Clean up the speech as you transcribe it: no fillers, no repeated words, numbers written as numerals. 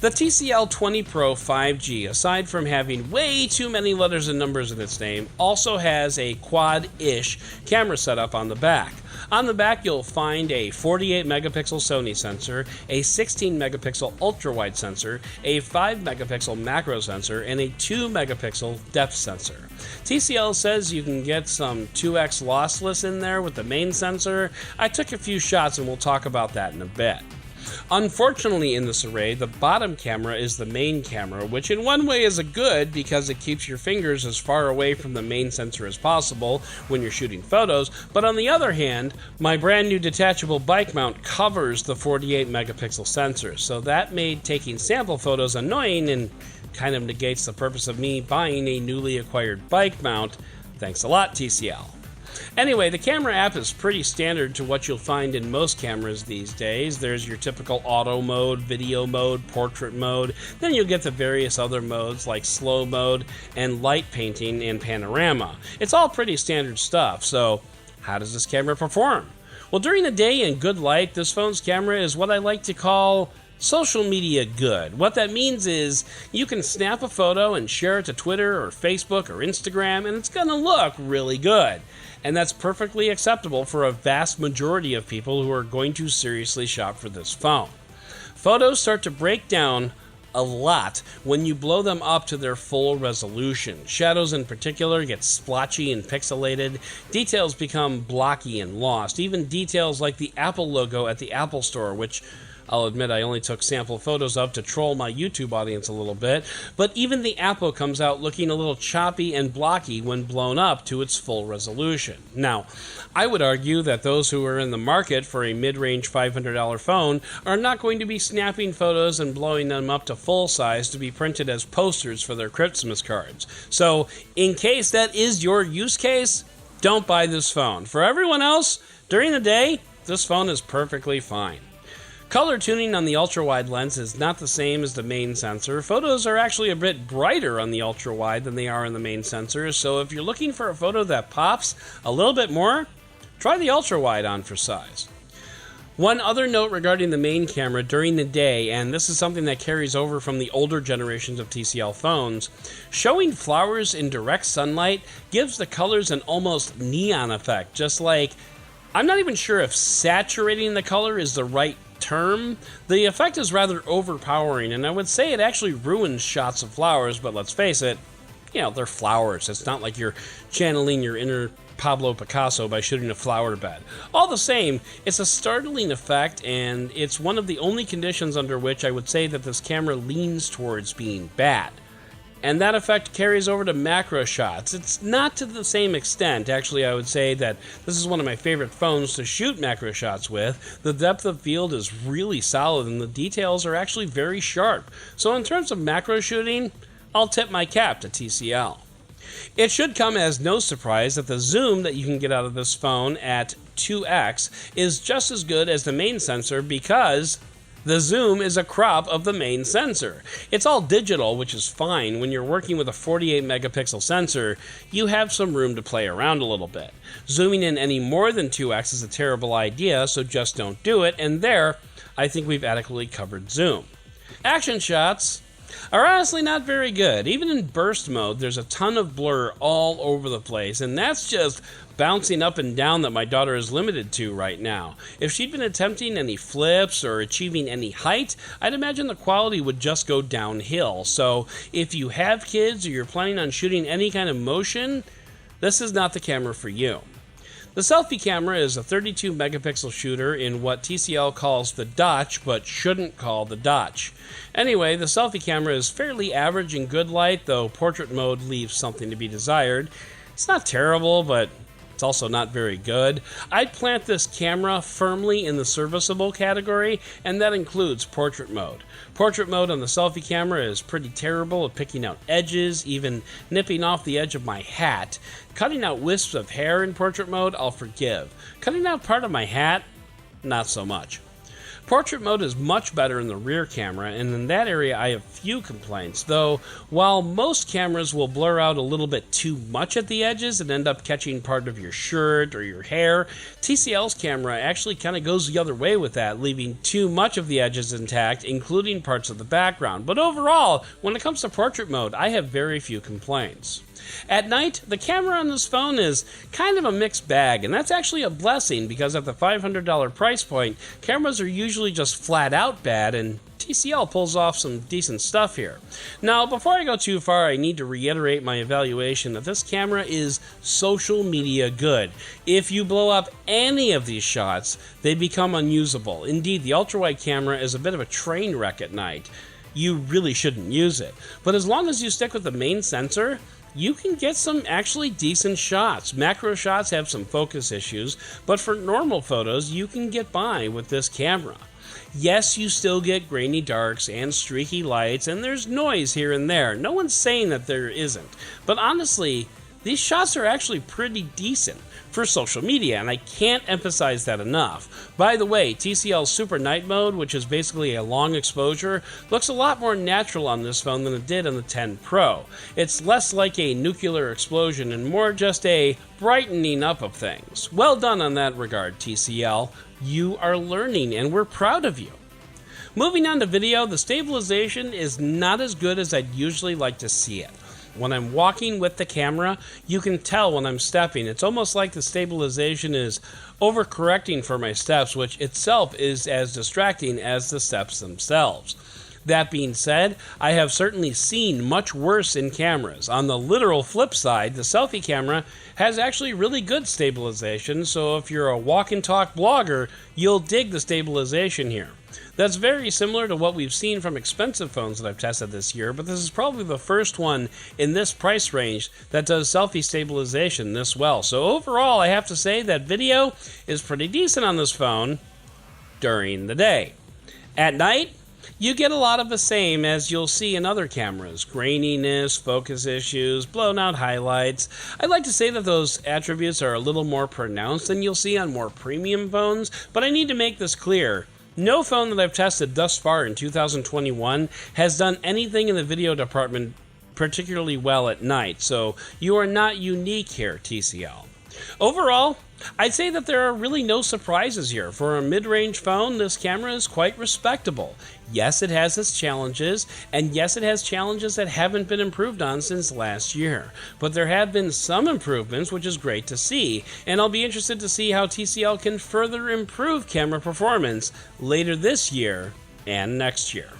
The TCL 20 Pro 5G, aside from having way too many letters and numbers in its name, also has a quad-ish camera setup on the back. On the back, you'll find a 48 megapixel Sony sensor, a 16 megapixel ultrawide sensor, a 5 megapixel macro sensor, and a 2 megapixel depth sensor. TCL says you can get some 2x lossless in there with the main sensor. I took a few shots and we'll talk about that in a bit. Unfortunately, in this array, the bottom camera is the main camera, which in one way is a good because it keeps your fingers as far away from the main sensor as possible when you're shooting photos, but on the other hand, my brand new detachable bike mount covers the 48 megapixel sensor, so that made taking sample photos annoying and kind of negates the purpose of me buying a newly acquired bike mount. Thanks a lot, TCL. Anyway, the camera app is pretty standard to what you'll find in most cameras these days. There's your typical auto mode, video mode, portrait mode. Then you'll get the various other modes like slow mode and light painting and panorama. It's all pretty standard stuff, so how does this camera perform? Well, during the day in good light, this phone's camera is what I like to call social media good. What that means is you can snap a photo and share it to Twitter or Facebook or Instagram, and it's going to look really good. And that's perfectly acceptable for a vast majority of people who are going to seriously shop for this phone. Photos start to break down a lot when you blow them up to their full resolution. Shadows in particular get splotchy and pixelated. Details become blocky and lost. Even details like the Apple logo at the Apple Store, which I'll admit I only took sample photos of to troll my YouTube audience a little bit, but even the Apple comes out looking a little choppy and blocky when blown up to its full resolution. Now, I would argue that those who are in the market for a mid-range $500 phone are not going to be snapping photos and blowing them up to full size to be printed as posters for their Christmas cards. So, in case that is your use case, don't buy this phone. For everyone else, during the day, this phone is perfectly fine. Color tuning on the ultra-wide lens is not the same as the main sensor. Photos are actually a bit brighter on the ultra-wide than they are in the main sensor, so if you're looking for a photo that pops a little bit more, try the ultra-wide on for size. One other note regarding the main camera during the day, and this is something that carries over from the older generations of TCL phones, showing flowers in direct sunlight gives the colors an almost neon effect, just like, I'm not even sure if saturating the color is the right term. The effect is rather overpowering, and I would say it actually ruins shots of flowers, but let's face it, they're flowers. It's not like you're channeling your inner Pablo Picasso by shooting a flower bed. All the same, it's a startling effect, and it's one of the only conditions under which I would say that this camera leans towards being bad. And that effect carries over to macro shots. It's not to the same extent. Actually, I would say that this is one of my favorite phones to shoot macro shots with. The depth of field is really solid and the details are actually very sharp. So in terms of macro shooting, I'll tip my cap to TCL. It should come as no surprise that the zoom that you can get out of this phone at 2x is just as good as the main sensor because the zoom is a crop of the main sensor. It's all digital, which is fine. When you're working with a 48 megapixel sensor, you have some room to play around a little bit. Zooming in any more than 2x is a terrible idea, so just don't do it, and there, I think we've adequately covered zoom. Action shots are honestly not very good. Even in burst mode, there's a ton of blur all over the place, and that's just bouncing up and down that my daughter is limited to right now. If she'd been attempting any flips or achieving any height, I'd imagine the quality would just go downhill. So if you have kids or you're planning on shooting any kind of motion, this is not the camera for you. The Selfie Camera is a 32 megapixel shooter in what TCL calls the Dotch, but shouldn't call the Dotch. Anyway, the Selfie Camera is fairly average in good light, though portrait mode leaves something to be desired. It's not terrible, but it's also not very good. I'd plant this camera firmly in the serviceable category, and that includes portrait mode. Portrait mode on the Selfie Camera is pretty terrible at picking out edges, even nipping off the edge of my hat. Cutting out wisps of hair in portrait mode, I'll forgive. Cutting out part of my hat, not so much. Portrait mode is much better in the rear camera, and in that area I have few complaints, though while most cameras will blur out a little bit too much at the edges and end up catching part of your shirt or your hair, TCL's camera actually kind of goes the other way with that, leaving too much of the edges intact, including parts of the background. But overall, when it comes to portrait mode, I have very few complaints. At night, the camera on this phone is kind of a mixed bag, and that's actually a blessing because at the $500 price point, cameras are usually just flat out bad, and TCL pulls off some decent stuff here. Now, before I go too far, I need to reiterate my evaluation that this camera is social media good. If you blow up any of these shots, they become unusable. Indeed, the ultrawide camera is a bit of a train wreck at night. You really shouldn't use it. But as long as you stick with the main sensor, you can get some actually decent shots. Macro shots have some focus issues, but for normal photos, you can get by with this camera. Yes, you still get grainy darks and streaky lights, and there's noise here and there. No one's saying that there isn't. But honestly, these shots are actually pretty decent for social media, and I can't emphasize that enough. By the way, TCL's Super Night Mode, which is basically a long exposure, looks a lot more natural on this phone than it did on the 10 Pro. It's less like a nuclear explosion and more just a brightening up of things. Well done on that regard, TCL. You are learning, and we're proud of you. Moving on to video, the stabilization is not as good as I'd usually like to see it. When I'm walking with the camera, you can tell when I'm stepping. It's almost like the stabilization is overcorrecting for my steps, which itself is as distracting as the steps themselves. That being said, I have certainly seen much worse in cameras. On the literal flip side, the selfie camera has actually really good stabilization, so if you're a walk and talk blogger, you'll dig the stabilization here. That's very similar to what we've seen from expensive phones that I've tested this year, but this is probably the first one in this price range that does selfie stabilization this well. So overall, I have to say that video is pretty decent on this phone during the day. At night, you get a lot of the same as you'll see in other cameras. Graininess, focus issues, blown out highlights. I'd like to say that those attributes are a little more pronounced than you'll see on more premium phones, but I need to make this clear. No phone that I've tested thus far in 2021 has done anything in the video department particularly well at night, so you are not unique here, TCL. Overall, I'd say that there are really no surprises here. For a mid-range phone, this camera is quite respectable. Yes, it has its challenges, and yes, it has challenges that haven't been improved on since last year. But there have been some improvements, which is great to see, and I'll be interested to see how TCL can further improve camera performance later this year and next year.